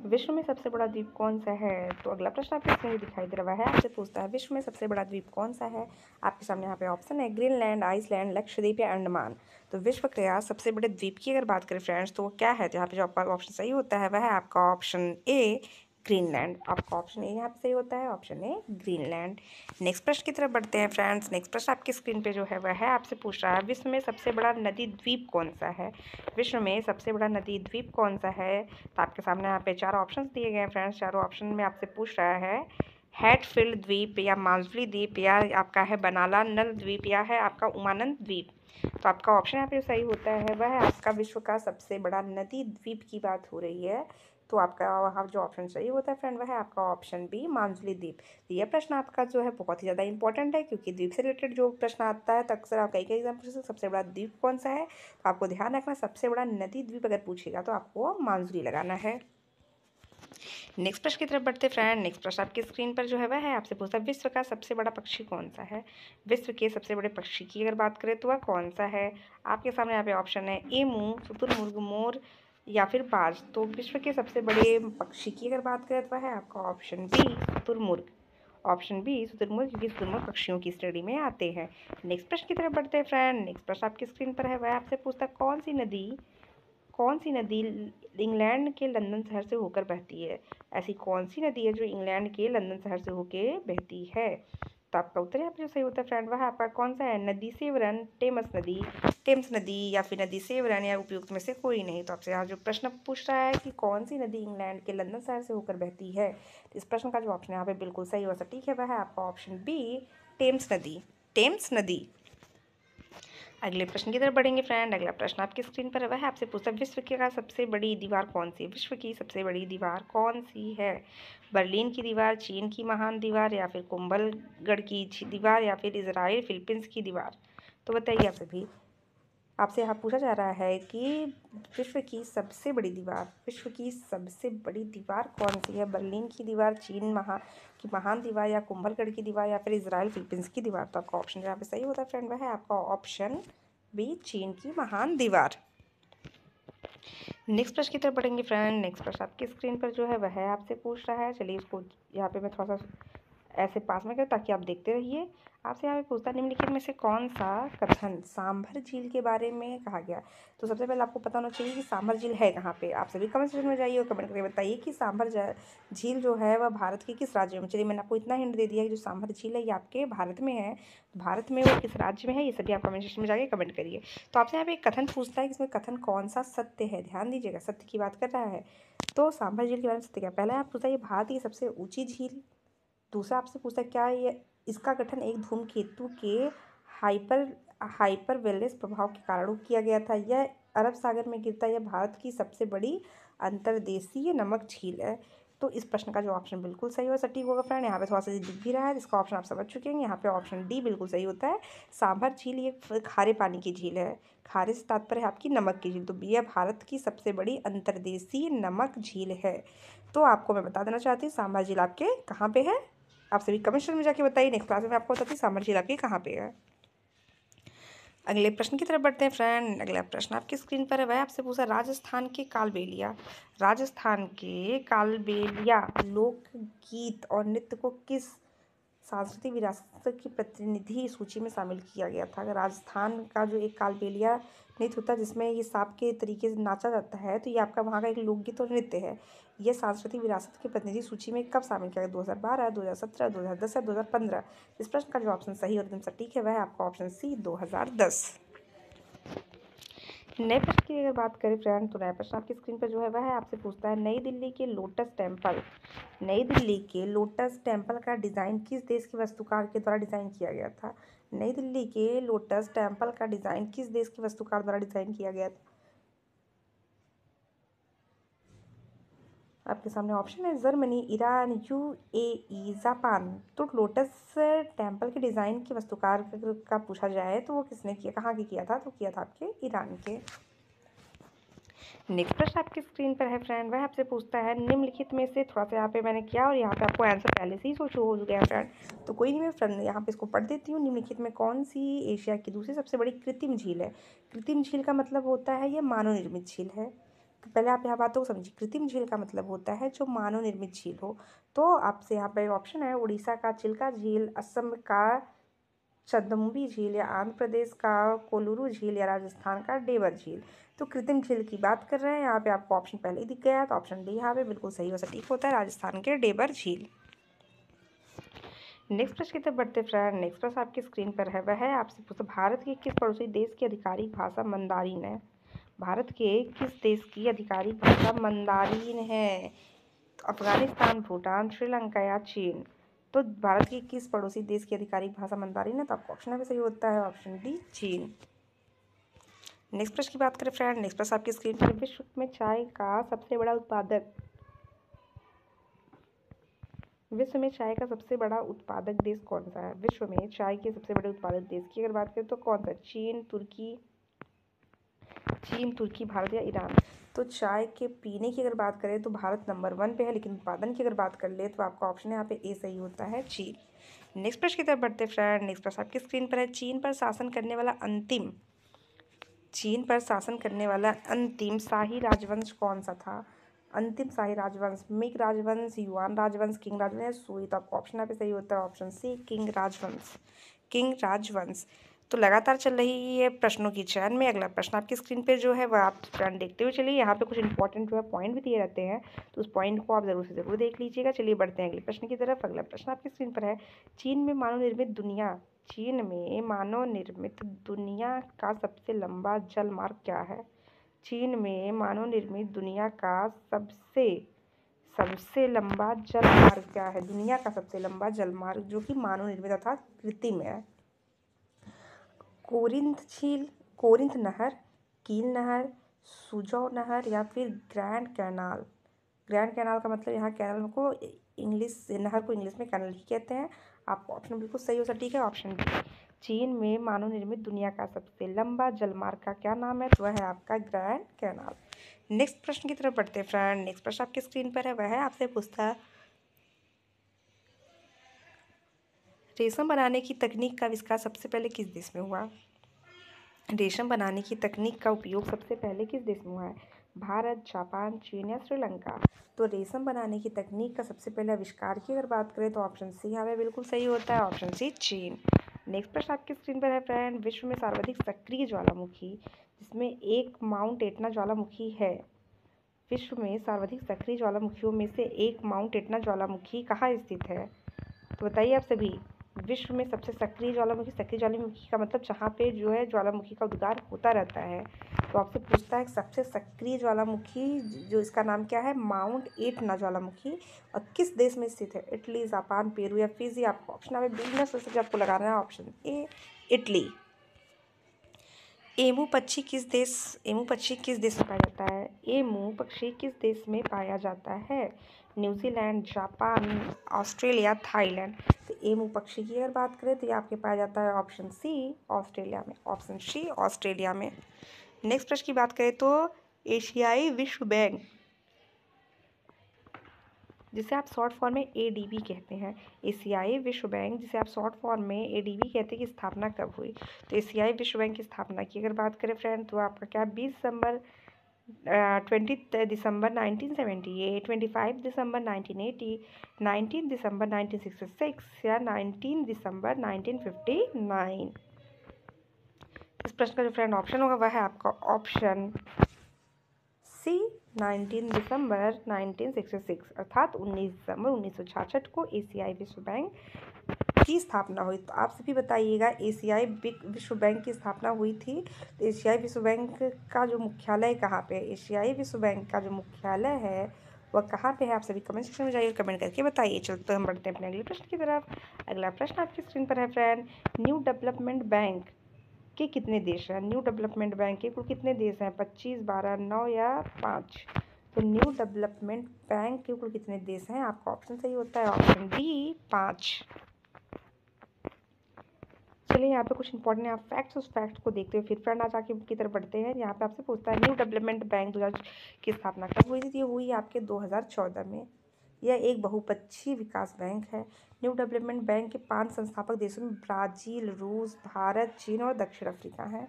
विश्व में सबसे बड़ा द्वीप कौन सा है? तो अगला प्रश्न आपके स्क्रीन पर दिखाई दे रहा है, आपसे पूछता है विश्व में सबसे बड़ा द्वीप कौन सा है? आपके सामने यहाँ पे ऑप्शन है ग्रीनलैंड, आइसलैंड, लक्षद्वीप या अंडमान। तो विश्व के सबसे बड़े द्वीप की अगर बात करें फ्रेंड्स, तो वो क्या है? जहाँ पे जो आपका ऑप्शन सही होता है वह है आपका ऑप्शन ए ग्रीनलैंड। आपका ऑप्शन ए यहाँ पे सही होता है, ऑप्शन ए ग्रीनलैंड। नेक्स्ट प्रश्न की तरफ बढ़ते हैं फ्रेंड्स। नेक्स्ट प्रश्न आपकी स्क्रीन पे जो है वह है आपसे पूछ रहा है विश्व में सबसे बड़ा नदी द्वीप कौन सा है? विश्व में सबसे बड़ा नदी द्वीप कौन सा है? तो आपके सामने यहाँ पे चार ऑप्शंस दिए गए हैं फ्रेंड्स। चारों ऑप्शन में आपसे पूछ रहा है हैटफील्ड द्वीप या मांजुली द्वीप या आपका है बनाला नल द्वीप या है आपका उमानंद द्वीप। तो आपका ऑप्शन यहाँ पे सही होता है वह है आपका विश्व का सबसे बड़ा नदी द्वीप की बात हो रही है। तो आपका वहाँ जो ऑप्शन सही होता है फ्रेंड वह है आपका ऑप्शन बी मांजुली द्वीप। तो यह प्रश्न आपका जो है बहुत ही ज़्यादा इंपॉर्टेंट है, क्योंकि द्वीप से रिलेटेड जो प्रश्न आता है तो अक्सर आप कई कई एग्जाम्पल से सबसे बड़ा द्वीप कौन सा है, तो आपको ध्यान रखना सबसे बड़ा नदी द्वीप अगर पूछेगा तो आपको मांजुली लगाना है। नेक्स्ट प्रश्न की तरफ बढ़ते फ्रेंड। नेक्स्ट प्रश्न आपकी स्क्रीन पर जो है वह है आपसे पूछता है विश्व का सबसे बड़ा पक्षी कौन सा है? विश्व के सबसे बड़े पक्षी की अगर बात करें तो वह कौन सा है? आपके सामने यहाँ पे ऑप्शन है एमू, शुतुरमुर्ग, मोर या फिर बाज। तो विश्व के सबसे बड़े पक्षी की अगर बात करें तो वह है आपका ऑप्शन बी शुतुरमुर्ग। ऑप्शन बी शुतुरमुर्ग, क्योंकि शुतुरमुर्ग पक्षियों की श्रेणी में आते हैं। नेक्स्ट प्रश्न की तरफ बढ़ते हैं फ्रेंड। नेक्स्ट प्रश्न आपकी स्क्रीन पर है वह आपसे पूछता है कौन सी नदी इंग्लैंड के लंदन शहर से होकर बहती है? ऐसी कौन सी नदी है जो इंग्लैंड के लंदन शहर से होकर बहती है? तो आपका उत्तर यहाँ पर जो सही होता है फ्रेंड वह आपका कौन सा है? नदी सेवरन, टेम्स नदी या फिर नदी सेवरन या उपयुक्त में से कोई नहीं। तो आपसे यहाँ जो प्रश्न पूछ रहा है कि कौन सी नदी इंग्लैंड के लंदन शहर से होकर बहती है, तो इस प्रश्न का जो ऑप्शन यहाँ पे बिल्कुल सही और सटीक है वह है आपका ऑप्शन बी टेम्स नदी। अगले प्रश्न की तरफ बढ़ेंगे फ्रेंड। अगला प्रश्न आपकी स्क्रीन पर है वह है आपसे पूछता है विश्व की सबसे बड़ी दीवार कौन सी है? विश्व की सबसे बड़ी दीवार कौन सी है? बर्लिन की दीवार, चीन की महान दीवार या फिर कुंभलगढ़ की दीवार या फिर इजराइल फिलीपींस की दीवार। तो बताइए आप सभी, आपसे यहाँ पूछा जा रहा है कि विश्व की सबसे बड़ी दीवार कौन सी है? बर्लिन की दीवार, चीन की महान दीवार या कुंभलगढ़ की दीवार या फिर इजराइल फिलीपींस की दीवार। तो आपका ऑप्शन यहाँ पे सही होता है फ्रेंड वह है आपका ऑप्शन बी चीन की महान दीवार। नेक्स्ट प्रश्न की तरफ बढ़ेंगे फ्रेंड। नेक्स्ट प्रश्न आपकी स्क्रीन पर जो है वह है आपसे पूछ रहा है, चलिए इसको यहाँ पे मैं थोड़ा सा ऐसे पास में करें ताकि आप देखते रहिए। आपसे यहाँ पे पूछता निम्नलिखित में से कौन सा कथन सांभर झील के बारे में कहा गया? तो सबसे पहले आपको पता होना चाहिए कि सांभर झील है कहाँ पे। आप सभी कमेंट सेक्शन में जाइए और कमेंट करके बताइए कि सांभर झील जो है वह भारत के किस राज्य में। चलिए मैंने आपको इतना हिंट दे दिया कि जो सांभर झील है ये आपके भारत में है। भारत में वो किस राज्य में है ये सभी आप कमेंट सेक्शन में जाके कमेंट करिए। तो आपसे यहाँ पे एक कथन पूछता है कि इसमें कथन कौन सा सत्य है। ध्यान दीजिएगा, सत्य की बात कर रहा है। तो सांभर झील के बारे में सत्य क्या? पहला आप पूछता है ये भारत की सबसे ऊंची झील। दूसरा आपसे पूछता है क्या ये इसका गठन एक धूमकेतु के हाइपर हाइपर वेलेस प्रभाव के कारण किया गया था? यह अरब सागर में गिरता यह भारत की सबसे बड़ी अंतर्देशीय नमक झील है। तो इस प्रश्न का जो ऑप्शन बिल्कुल सही और सटीक होगा फ्रेंड, यहाँ पे थोड़ा सा दिख भी रहा है, इसका ऑप्शन आप समझ चुके हैं। यहाँ पे ऑप्शन डी बिल्कुल सही होता है। सांभर झील ये खारे पानी की झील है। खारे से तात्पर्य है आपकी नमक की झील। तो यह भारत की सबसे बड़ी अंतर्देशीय नमक झील है। तो आपको मैं बता देना चाहती हूँ सांभर झील आपके कहाँ पे है। आप सभी कमेंट सेक्शन में जाके बताइए। नेक्स्ट क्लास में आपको बताती हूँ सांभर झील आपकी कहाँ पे है। अगले प्रश्न की तरफ बढ़ते हैं फ्रेंड। अगला प्रश्न आपकी स्क्रीन पर है वह आपसे पूछा राजस्थान के कालबेलिया लोकगीत और नृत्य को किस सांस्कृतिक विरासत की प्रतिनिधि सूची में शामिल किया गया था? राजस्थान का जो एक कालबेलिया नृत्य होता है जिसमें ये सांप के तरीके से नाचा जाता है, तो ये आपका वहाँ का एक लोकगीत और नृत्य है। यह सांस्कृतिक विरासत की प्रतिनिधि सूची में कब शामिल किया गया? 2012, 2017, 2010 या 2015। इस प्रश्न का जो ऑप्शन सही और एकदम सटीक है वह है आपका ऑप्शन सी 2010। नए प्रश्न की अगर बात करें फ्रेंड, तो नया प्रश्न आपकी स्क्रीन पर जो है वह है आपसे पूछता है नई दिल्ली के लोटस टेम्पल का डिज़ाइन किस देश के वास्तुकार के द्वारा डिज़ाइन किया गया था? नई दिल्ली के लोटस टेम्पल का डिज़ाइन किस देश के वास्तुकार द्वारा डिज़ाइन किया गया था? आपके सामने ऑप्शन है जर्मनी, ईरान, यूएई, जापान। तो लोटस टेम्पल के डिज़ाइन के वास्तुकार का पूछा जाए तो वो किसने किया, कहाँ के किया था? तो किया था आपके ईरान के। नेक्स्ट प्रश्न आपकी स्क्रीन पर है फ्रेंड वह आपसे पूछता है निम्नलिखित में से थोड़ा सा यहाँ पे मैंने किया और यहाँ पे आपको आंसर पहले से ही हो चुका है फ्रेंड, तो कोई नहीं, मैं फ्रेंड यहाँ पे इसको पढ़ देती हूँ। निम्नलिखित में कौन सी एशिया की दूसरी सबसे बड़ी कृत्रिम झील है? कृत्रिम झील का मतलब होता है ये मानव निर्मित झील है। तो पहले आप यहाँ बातों को समझिए। कृत्रिम झील का मतलब होता है जो मानव निर्मित झील हो। तो आपसे यहाँ पे ऑप्शन है उड़ीसा का चिल्का झील, असम का चंदमुबी झील, या आंध्र प्रदेश का कोलुरु झील, या राजस्थान का डेवर झील। तो कृत्रिम झील की बात कर रहे हैं यहाँ पे, आपको ऑप्शन पहले ही दिख गया है, तो ऑप्शन डी यहाँ पे बिल्कुल सही और सटीक होता है, राजस्थान के डेवर झील। नेक्स्ट प्रश्न की तरफ बढ़ते फ्रेंड। नेक्स्ट प्रश्न आपकी स्क्रीन पर है, वह है आपसे पूछा भारत के किस पड़ोसी देश की आधिकारिक भाषा मंदारिन है। भारत के किस देश की आधिकारिक भाषा मंदारिन है। तो अफगानिस्तान, भूटान, श्रीलंका या चीन। तो भारत के किस पड़ोसी देश की आधिकारिक भाषा मंदारिन है, तो आपका ऑप्शन भी सही होता है, ऑप्शन डी चीन। नेक्स्ट प्रश्न की बात करें फ्रेंड। नेक्स्ट प्रश्न आपकी स्क्रीन पर, विश्व में चाय का सबसे बड़ा उत्पादक देश कौन सा है। विश्व में चाय के सबसे बड़े उत्पादक देश की अगर बात करें तो कौन सा, चीन, तुर्की, भारत या ईरान। तो चाय के पीने की अगर बात करें तो भारत नंबर 1 पे है, लेकिन उत्पादन की अगर बात कर ले तो आपका ऑप्शन यहाँ पे ए सही होता है, चीन। नेक्स्ट प्रश्न की तरफ बढ़ते फ्रेंड। नेक्स्ट प्रश्न आपकी स्क्रीन पर है, चीन पर शासन करने वाला अंतिम शाही राजवंश कौन सा था। अंतिम शाही राजवंश, मिंग राजवंश, युआन राजवंश, किंग राजवंश या सुई। तो आपका ऑप्शन यहाँ पे सही होता है, ऑप्शन सी किंग राजवंश। तो लगातार चल रही है प्रश्नों की चयन में अगला प्रश्न आपकी स्क्रीन पे जो है वह आप फ्रेंड देखते हुए चलिए। यहाँ पे कुछ इंपॉर्टेंट जो है पॉइंट भी दिए रहते हैं, तो उस पॉइंट को आप जरूर से जरूर देख लीजिएगा। चलिए बढ़ते हैं अगले प्रश्न की तरफ। अगला प्रश्न आपकी स्क्रीन पर है, चीन में मानव निर्मित दुनिया का सबसे लंबा जलमार्ग क्या है। चीन में मानव निर्मित दुनिया का सबसे लंबा जलमार्ग क्या है। दुनिया का सबसे लंबा जलमार्ग जो कि मानव निर्मित अर्थात कृत्रिम है। कोरिंथ नहर, कील नहर, सुजौ नहर या फिर ग्रैंड कैनाल। ग्रैंड कैनाल का मतलब यहाँ कैनाल को नहर को इंग्लिश में कैनाल ही कहते हैं। आपका ऑप्शन बिल्कुल सही हो सटीक है, ऑप्शन डी। चीन में मानव निर्मित दुनिया का सबसे लंबा जलमार्ग का क्या नाम है, तो वह है आपका ग्रैंड कैनाल। नेक्स्ट प्रश्न की तरफ बढ़ते हैं फ्रेंड। नेक्स्ट प्रश्न आपकी स्क्रीन पर है, वह है आपसे पूछता है, रेशम बनाने की तकनीक का आविष्कार सबसे पहले किस देश में हुआ। रेशम बनाने की तकनीक का उपयोग सबसे पहले किस देश में हुआ है। भारत, जापान, चीन या श्रीलंका। तो रेशम बनाने की तकनीक का सबसे पहले आविष्कार की अगर बात करें तो ऑप्शन सी यहाँ पे बिल्कुल सही होता है, ऑप्शन सी चीन। नेक्स्ट प्रश्न आपकी स्क्रीन पर है फ्रेंड, विश्व में सर्वाधिक सक्रिय ज्वालामुखी जिसमें एक माउंट एटना ज्वालामुखी है। विश्व में सर्वाधिक सक्रिय ज्वालामुखियों में से एक माउंट एटना ज्वालामुखी कहाँ स्थित है। तो बताइए आप सभी, विश्व में सबसे सक्रिय ज्वालामुखी का मतलब जहाँ पे जो है ज्वालामुखी का उद्गार होता रहता है। तो आपसे पूछता है सबसे सक्रिय ज्वालामुखी जो इसका नाम क्या है, माउंट एटना ज्वालामुखी, और किस देश में स्थित है। इटली, जापान, पेरू या फिजी। आपको ऑप्शन में बिजनेस से आपको लगाना है, ऑप्शन ए इटली। एमू पक्षी किस देश में पाया जाता है। एमू पक्षी किस देश में पाया जाता है, न्यूजीलैंड, जापान, ऑस्ट्रेलिया, थाईलैंड। तो एमू पक्षी की अगर बात करें तो ये आपके पाया जाता है ऑप्शन सी ऑस्ट्रेलिया में, ऑप्शन सी ऑस्ट्रेलिया में। नेक्स्ट प्रश्न की बात करें तो एशियाई विश्व बैंक, जिसे आप शॉर्ट फॉर्म में एडीबी कहते हैं, एशियाई विश्व बैंक जिसे आप शॉर्ट फॉर्म में एडीबी कहते हैं, की स्थापना कब हुई। तो एशियाई विश्व बैंक की स्थापना की अगर बात करें फ्रेंड तो आपका क्या 20 दिसंबर 1978, 25 दिसंबर 1980, 19 दिसंबर 1966 या 19 दिसंबर 1959। इस प्रश्न का जो फ्रेंड ऑप्शन होगा वह है आपका ऑप्शन सी 19 दिसंबर 1966 अर्थात 19 दिसंबर 1966 को एशियाई विश्व बैंक की स्थापना हुई। तो आप सभी बताइएगा, एशियाई विश्व बैंक की स्थापना हुई थी, तो एशियाई विश्व बैंक का जो मुख्यालय कहाँ पे है। एशियाई विश्व बैंक का जो मुख्यालय है वह कहाँ पे है, आप सभी कमेंट सेक्शन में जाइए, कमेंट करके बताइए। चलो तो हम बढ़ते हैं अपने अगले प्रश्न की तरफ। अगला प्रश्न आपकी स्क्रीन पर है फ्रेंड, न्यू डेवलपमेंट बैंक के कितने देश हैं। न्यू डेवलपमेंट बैंक के कुल कितने देश हैं, 25, 12, 9 या 5। तो न्यू डेवलपमेंट बैंक के कुल कितने देश हैं, आपका ऑप्शन सही होता है, ऑप्शन डी 5। चलिए यहाँ पे कुछ इंपॉर्टेंट आप फैक्ट्स, उस फैक्ट को देखते हुए फिर फ्रेंड आज आगे की तरफ बढ़ते हैं। यहाँ पे आपसे पूछता है न्यू डेवलपमेंट बैंक 2000 की स्थापना कब हुई थी। ये हुई आपके 2014 में। यह एक बहुपक्षीय विकास बैंक है। न्यू डेवलपमेंट बैंक के 5 संस्थापक देशों में ब्राज़ील, रूस, भारत, चीन और दक्षिण अफ्रीका हैं।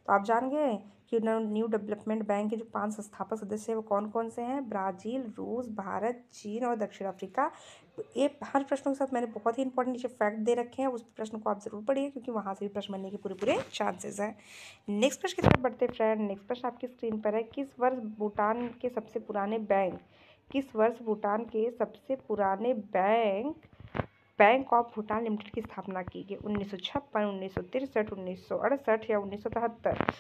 तो आप जान गए कि न्यू डेवलपमेंट बैंक के जो 5 संस्थापक सदस्य हैं वो कौन कौन से हैं? ब्राज़ील, रूस, भारत, चीन और दक्षिण अफ्रीका। तो ये हर प्रश्नों के साथ मैंने बहुत ही इंपॉर्टेंट नीचे फैक्ट दे रखे हैं, उस प्रश्न को आप जरूर पढ़िए क्योंकि वहाँ से भी प्रश्न बनने के पूरे पूरे चांसेस हैं। नेक्स्ट प्रश्न की तरफ बढ़ते फ्रेंड। नेक्स्ट प्रश्न आपकी स्क्रीन पर है, किस वर्ष भूटान के सबसे पुराने बैंक ऑफ भूटान लिमिटेड की स्थापना की गई? 1956, 1963, 1968 या 1973?